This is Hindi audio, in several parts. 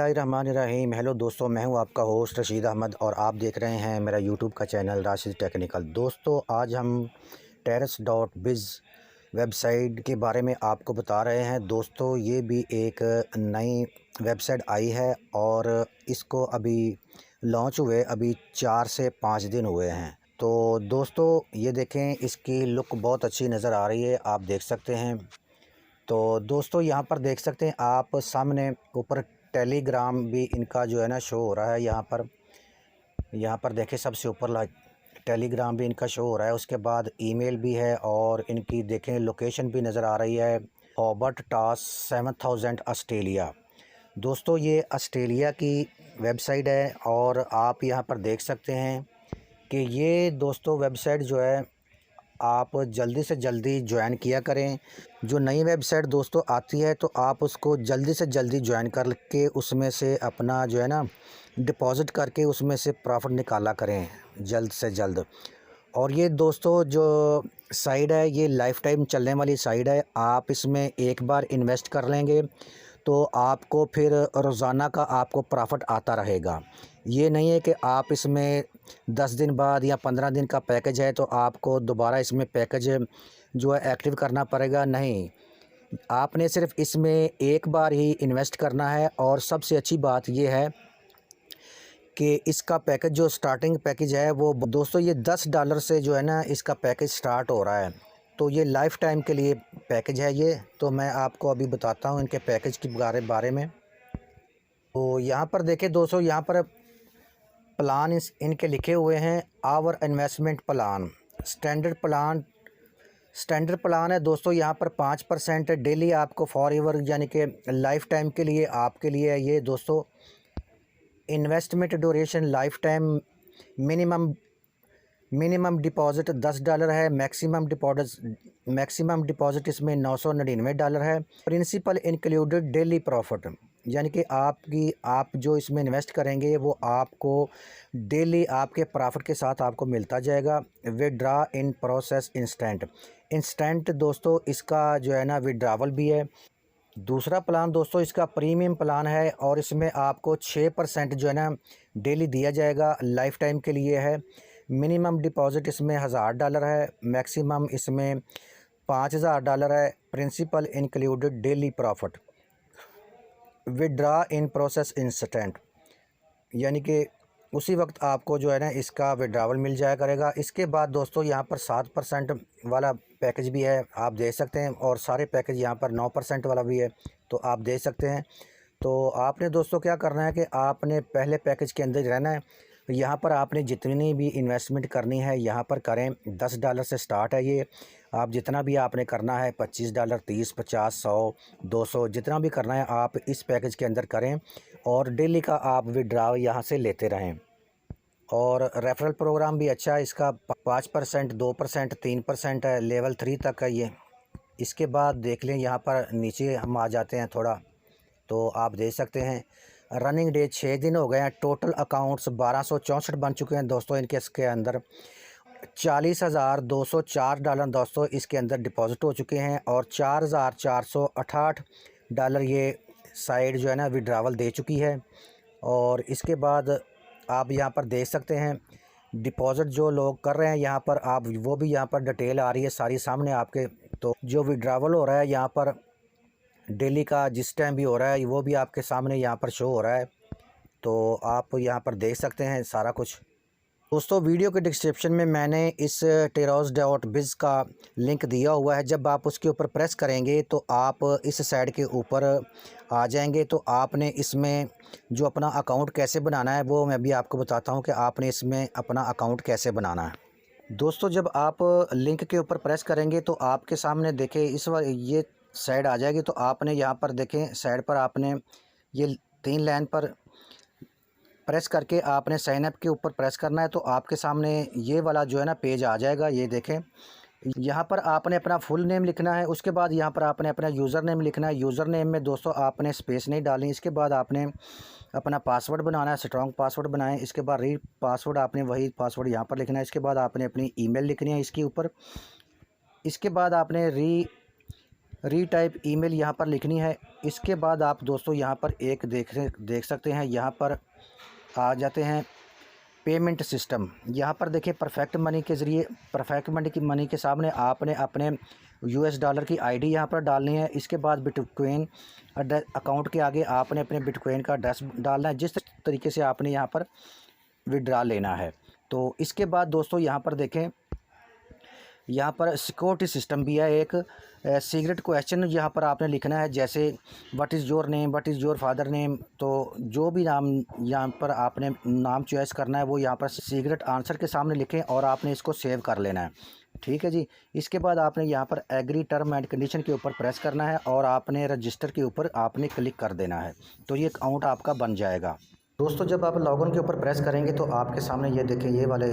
बिस्मिल्लाहिर्रहमानिर्रहीम। हेलो दोस्तों, मैं हूं आपका होस्ट रशीद अहमद और आप देख रहे हैं मेरा यूट्यूब का चैनल राशिद टेक्निकल। दोस्तों, आज हम टेरस.biz वेबसाइट के बारे में आपको बता रहे हैं। दोस्तों, ये भी एक नई वेबसाइट आई है और इसको अभी लॉन्च हुए अभी 4 से 5 दिन हुए हैं। तो दोस्तों, ये देखें, इसकी लुक बहुत अच्छी नज़र आ रही है, आप देख सकते हैं। तो दोस्तों, यहाँ पर देख सकते हैं आप सामने ऊपर टेलीग्राम भी इनका जो है ना शो हो रहा है। यहाँ पर देखें, सबसे ऊपर टेलीग्राम भी इनका शो हो रहा है। उसके बाद ईमेल भी है और इनकी देखें लोकेशन भी नज़र आ रही है, हॉबर्ट टास 7000 ऑस्ट्रेलिया। दोस्तों, ये ऑस्ट्रेलिया की वेबसाइट है और आप यहाँ पर देख सकते हैं कि ये दोस्तों वेबसाइट जो है आप जल्दी से जल्दी ज्वाइन किया करें। जो नई वेबसाइट दोस्तों आती है तो आप उसको जल्दी से जल्दी ज्वाइन करके उसमें से अपना जो है ना डिपॉज़िट करके उसमें से प्रॉफिट निकाला करें जल्द से जल्द। और ये दोस्तों जो साइट है ये लाइफ टाइम चलने वाली साइट है। आप इसमें एक बार इन्वेस्ट कर लेंगे तो आपको फिर रोज़ाना का आपको प्रॉफिट आता रहेगा। ये नहीं है कि आप इसमें 10 दिन बाद या 15 दिन का पैकेज है तो आपको दोबारा इसमें पैकेज जो है एक्टिव करना पड़ेगा। नहीं, आपने सिर्फ इसमें एक बार ही इन्वेस्ट करना है। और सबसे अच्छी बात यह है कि इसका पैकेज जो स्टार्टिंग पैकेज है वो दोस्तों ये $10 से जो है ना इसका पैकेज स्टार्ट हो रहा है। तो ये लाइफ टाइम के लिए पैकेज है ये। तो मैं आपको अभी बताता हूँ इनके पैकेज के बारे में। तो यहाँ पर देखें दोस्तों, यहाँ पर प्लान इनके लिखे हुए हैं, our investment plan standard plan है दोस्तों। यहाँ पर 5% डेली आपको फॉर एवर यानी कि लाइफ टाइम के लिए आपके लिए है ये दोस्तों। Investment duration life time, minimum deposit $10 है, मैक्सिमम डिपॉज़िट इसमें $999 है। प्रिंसिपल इंक्लूडेड डेली प्रॉफिट यानी कि आप जो इसमें इन्वेस्ट करेंगे वो आपको डेली आपके प्रॉफिट के साथ आपको मिलता जाएगा। विड्रा इन प्रोसेस इंस्टेंट दोस्तों इसका जो है ना विड्रावल भी है। दूसरा प्लान दोस्तों इसका प्रीमियम प्लान है और इसमें आपको 6% जो है ना डेली दिया जाएगा, लाइफ टाइम के लिए है। मिनिमम डिपॉज़िट इसमें $1000 है, मैक्सिमम इसमें $5000 है। Principal included daily profit, withdraw in process instant यानी कि उसी वक्त आपको जो है ना इसका विड्रावल मिल जाया करेगा। इसके बाद दोस्तों यहाँ पर 7% वाला पैकेज भी है, आप देख सकते हैं। और सारे पैकेज यहाँ पर 9% वाला भी है, तो आप देख सकते हैं। तो आपने दोस्तों क्या करना है कि आपने पहले पैकेज के अंदर रहना है। यहाँ पर आपने जितनी भी इन्वेस्टमेंट करनी है यहाँ पर करें। $10 से स्टार्ट है ये। आप जितना भी आपने करना है $25, 30, 50, 100, 200 जितना भी करना है आप इस पैकेज के अंदर करें और डेली का आप विड्रॉ यहाँ से लेते रहें। और रेफरल प्रोग्राम भी अच्छा है इसका, 5%, 2%, 3% है, लेवल 3 तक है ये। इसके बाद देख लें, यहाँ पर नीचे हम आ जाते हैं थोड़ा, तो आप देख सकते हैं रनिंग डे 6 दिन हो गए हैं। टोटल अकाउंट्स 1264 बन चुके हैं दोस्तों। इसके अंदर $40,204 दोस्तों इसके अंदर डिपॉज़िट हो चुके हैं और $4468 ये साइड जो है ना विड्रावल दे चुकी है। और इसके बाद आप यहाँ पर देख सकते हैं डिपॉज़िट जो लोग कर रहे हैं यहाँ पर आप वो भी यहाँ पर डिटेल आ रही है सारी सामने आपके। तो जो विड्रावल हो रहा है यहाँ पर डेली का जिस टाइम भी हो रहा है वो भी आपके सामने यहाँ पर शो हो रहा है, तो आप यहाँ पर देख सकते हैं सारा कुछ। दोस्तों, वीडियो के डिस्क्रिप्शन में मैंने इस teros.biz का लिंक दिया हुआ है। जब आप उसके ऊपर प्रेस करेंगे तो आप इस साइड के ऊपर आ जाएंगे। तो आपने इसमें जो अपना अकाउंट कैसे बनाना है वो मैं भी आपको बताता हूँ कि आपने इसमें अपना अकाउंट कैसे बनाना है। दोस्तों, जब आप लिंक के ऊपर प्रेस करेंगे तो आपके सामने देखें ये साइड आ जाएगी। तो आपने यहाँ पर देखें साइड पर आपने ये 3 लाइन पर प्रेस करके आपने साइन अप के ऊपर प्रेस करना है। तो आपके सामने ये वाला जो है ना पेज आ जाएगा। ये देखें, यहाँ पर आपने अपना फुल नेम लिखना है। उसके बाद यहाँ पर आपने अपना यूज़र नेम लिखना है। यूज़र नेम में दोस्तों आपने स्पेस नहीं डालनी। इसके बाद आपने अपना पासवर्ड बनाना है, स्ट्रॉन्ग पासवर्ड बनाएं। इसके बाद री पासवर्ड आपने वही पासवर्ड यहाँ पर लिखना है। इसके बाद आपने अपनी ईमेल लिखनी है इसके ऊपर। इसके बाद आपने रीटाइप ईमेल यहाँ पर लिखनी है। इसके बाद आप दोस्तों यहाँ पर एक देख सकते हैं, यहाँ पर आ जाते हैं पेमेंट सिस्टम। यहाँ पर देखिए परफेक्ट मनी के ज़रिए, परफेक्ट मनी के सामने आपने अपने यूएस डॉलर की आईडी यहाँ पर डालनी है। इसके बाद बिटकॉइन अकाउंट के आगे आपने अपने बिटकॉइन का एड्रेस डालना है, जिस तरीके से आपने यहाँ पर विड्रा लेना है। तो इसके बाद दोस्तों यहाँ पर देखें, यहाँ पर सिक्योरिटी सिस्टम भी है। एक सीक्रेट क्वेश्चन यहाँ पर आपने लिखना है, जैसे what is your name, what is your father name. तो जो भी नाम यहाँ पर आपने नाम चॉइस करना है वो यहाँ पर सीक्रेट आंसर के सामने लिखें और आपने इसको सेव कर लेना है। ठीक है जी। इसके बाद आपने यहाँ पर एग्री टर्म एंड कंडीशन के ऊपर प्रेस करना है और आपने रजिस्टर के ऊपर आपने क्लिक कर देना है, तो ये अकाउंट आपका बन जाएगा। दोस्तों जब आप लॉगिन के ऊपर प्रेस करेंगे तो आपके सामने ये देखें, ये वाले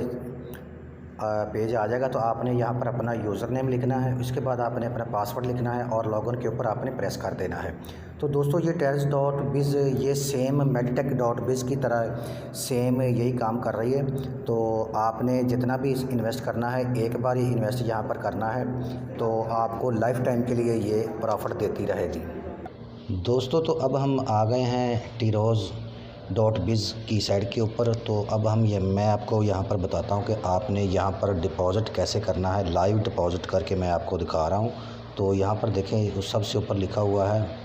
पेज आ जाएगा। तो आपने यहाँ पर अपना यूज़र नेम लिखना है, उसके बाद आपने अपना पासवर्ड लिखना है और लॉगिन के ऊपर आपने प्रेस कर देना है। तो दोस्तों ये टेरस.biz ये सेम meditech.biz की तरह सेम यही काम कर रही है। तो आपने जितना भी इन्वेस्ट करना है एक बार ही इन्वेस्ट यहाँ पर करना है, तो आपको लाइफ टाइम के लिए ये प्रॉफिट देती रहेगी। दोस्तों तो अब हम आ गए हैं टीरोज़.biz की साइट के ऊपर। तो अब मैं आपको यहाँ पर बताता हूँ कि आपने यहाँ पर डिपॉज़िट कैसे करना है। लाइव डिपॉज़िट करके मैं आपको दिखा रहा हूँ। तो यहाँ पर देखें, उस सबसे ऊपर लिखा हुआ है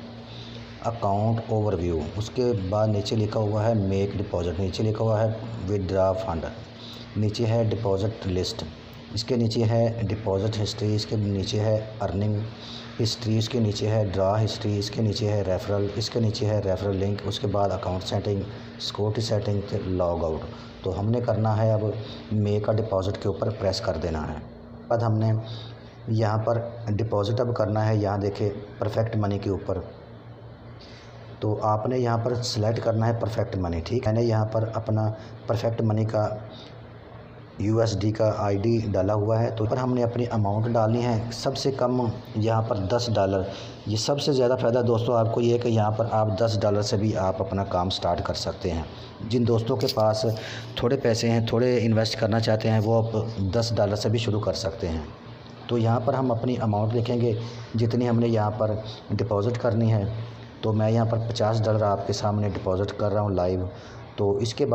अकाउंट ओवरव्यू, उसके बाद नीचे लिखा हुआ है मेक डिपॉज़िट, नीचे लिखा हुआ है विदड्रा फंड, नीचे है डिपॉज़िट लिस्ट, इसके नीचे है डिपॉज़िट हिस्ट्री, इसके नीचे है अर्निंग हिस्ट्री, इसके नीचे है ड्रा हिस्ट्री, इसके नीचे है रेफरल, इसके नीचे है रेफरल लिंक, उसके बाद account setting, security setting, log out. तो हमने करना है अब मेक अ डिपॉज़िट के ऊपर प्रेस कर देना है। बाद हमने यहाँ पर डिपॉज़िट अब करना है, यहाँ देखें परफेक्ट मनी के ऊपर। तो आपने यहाँ पर सिलेक्ट करना है परफेक्ट मनी। ठीक है, मैंने यहाँ पर अपना परफेक्ट मनी का USD का ID डाला हुआ है। तो पर हमने अपनी अमाउंट डालनी है, सबसे कम यहाँ पर $10। ये सबसे ज़्यादा फ़ायदा दोस्तों आपको ये है कि यहाँ पर आप $10 से भी आप अपना काम स्टार्ट कर सकते हैं। जिन दोस्तों के पास थोड़े पैसे हैं, थोड़े इन्वेस्ट करना चाहते हैं, वो आप $10 से भी शुरू कर सकते हैं। तो यहाँ पर हम अपनी अमाउंट लिखेंगे जितनी हमने यहाँ पर डिपॉज़िट करनी है। तो मैं यहाँ पर $50 आपके सामने डिपॉज़िट कर रहा हूँ लाइव। तो इसके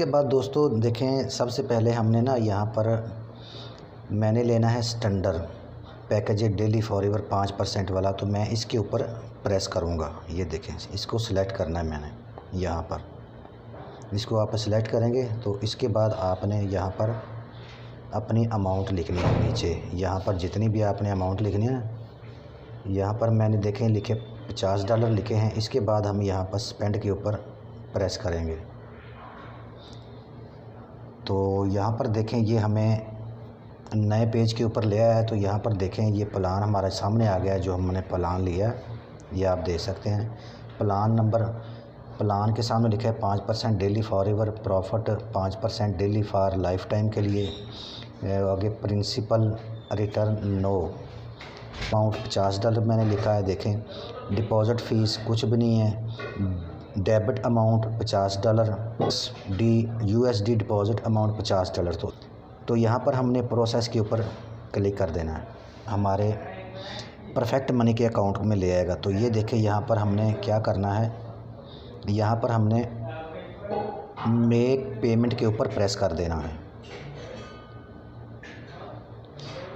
बाद दोस्तों देखें, सबसे पहले हमने ना यहाँ पर मैंने लेना है स्टैंडर्ड पैकेज डेली फॉरएवर 5% वाला। तो मैं इसके ऊपर प्रेस करूँगा, ये देखें, इसको सिलेक्ट करना है मैंने यहाँ पर। इसको आप सिलेक्ट करेंगे तो इसके बाद आपने यहाँ पर अपनी अमाउंट लिखनी है नीचे। यहाँ पर जितनी भी आपने अमाउंट लिखनी है, यहाँ पर मैंने देखें लिखे $50 लिखे हैं। इसके बाद हम यहाँ पर स्पेंड के ऊपर प्रेस करेंगे। तो यहाँ पर देखें, ये हमें नए पेज के ऊपर ले आया है। तो यहाँ पर देखें, ये प्लान हमारे सामने आ गया है, जो हमने प्लान लिया है, ये आप देख सकते हैं। प्लान के सामने लिखा है 5% daily forever profit, 5% daily for life time के लिए। आगे प्रिंसिपल रिटर्न नो, अमाउंट $50 मैंने लिखा है। देखें, डिपॉज़िट फ़ीस कुछ भी नहीं है। Debit amount $50, USD deposit amount $50। तो यहाँ पर हमने प्रोसेस के ऊपर क्लिक कर देना है, हमारे परफेक्ट मनी के अकाउंट में ले आएगा। तो ये देखें, यहाँ पर हमने क्या करना है, यहाँ पर हमने मेक पेमेंट के ऊपर प्रेस कर देना है।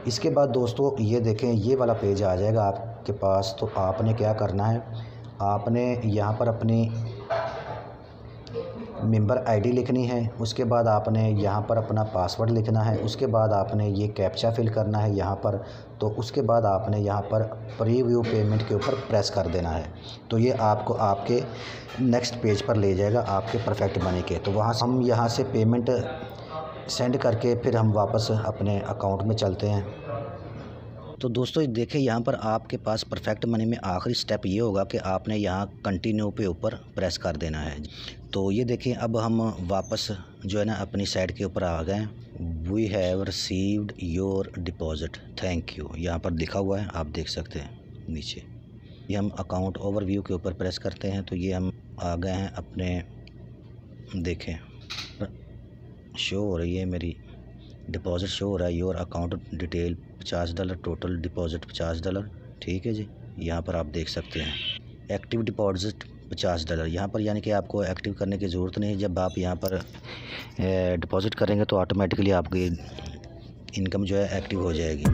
इसके बाद दोस्तों ये देखें, ये वाला पेज आ जाएगा आपके पास। तो आपने क्या करना है, आपने यहाँ पर अपनी मेंबर ID लिखनी है, उसके बाद आपने यहाँ पर अपना पासवर्ड लिखना है, उसके बाद आपने ये कैप्चा फिल करना है यहाँ पर। तो उसके बाद आपने यहाँ पर प्रीव्यू पेमेंट के ऊपर प्रेस कर देना है। तो ये आपको आपके नेक्स्ट पेज पर ले जाएगा, आपके परफेक्ट मनी के। तो वहाँ हम यहाँ से पेमेंट सेंड करके फिर हम वापस अपने अकाउंट में चलते हैं। तो दोस्तों देखें, यहाँ पर आपके पास परफेक्ट मनी में आखिरी स्टेप ये होगा कि आपने यहाँ कंटिन्यू पे ऊपर प्रेस कर देना है। तो ये देखें, अब हम वापस जो है ना अपनी साइट के ऊपर आ गए। We have received your deposit, thank you, यहाँ पर लिखा हुआ है, आप देख सकते हैं नीचे। ये हम अकाउंट ओवरव्यू के ऊपर प्रेस करते हैं तो ये हम आ गए हैं अपने, देखें शो हो रही है मेरी डिपॉज़िट शो हो रहा है, your account detail $50, total deposit $50। ठीक है जी, यहाँ पर आप देख सकते हैं एक्टिव डिपॉज़िट $50 यहाँ पर, यानी कि आपको एक्टिव करने की ज़रूरत नहीं। जब आप यहाँ पर डिपॉज़िट करेंगे तो ऑटोमेटिकली आपकी इनकम जो है एक्टिव हो जाएगी।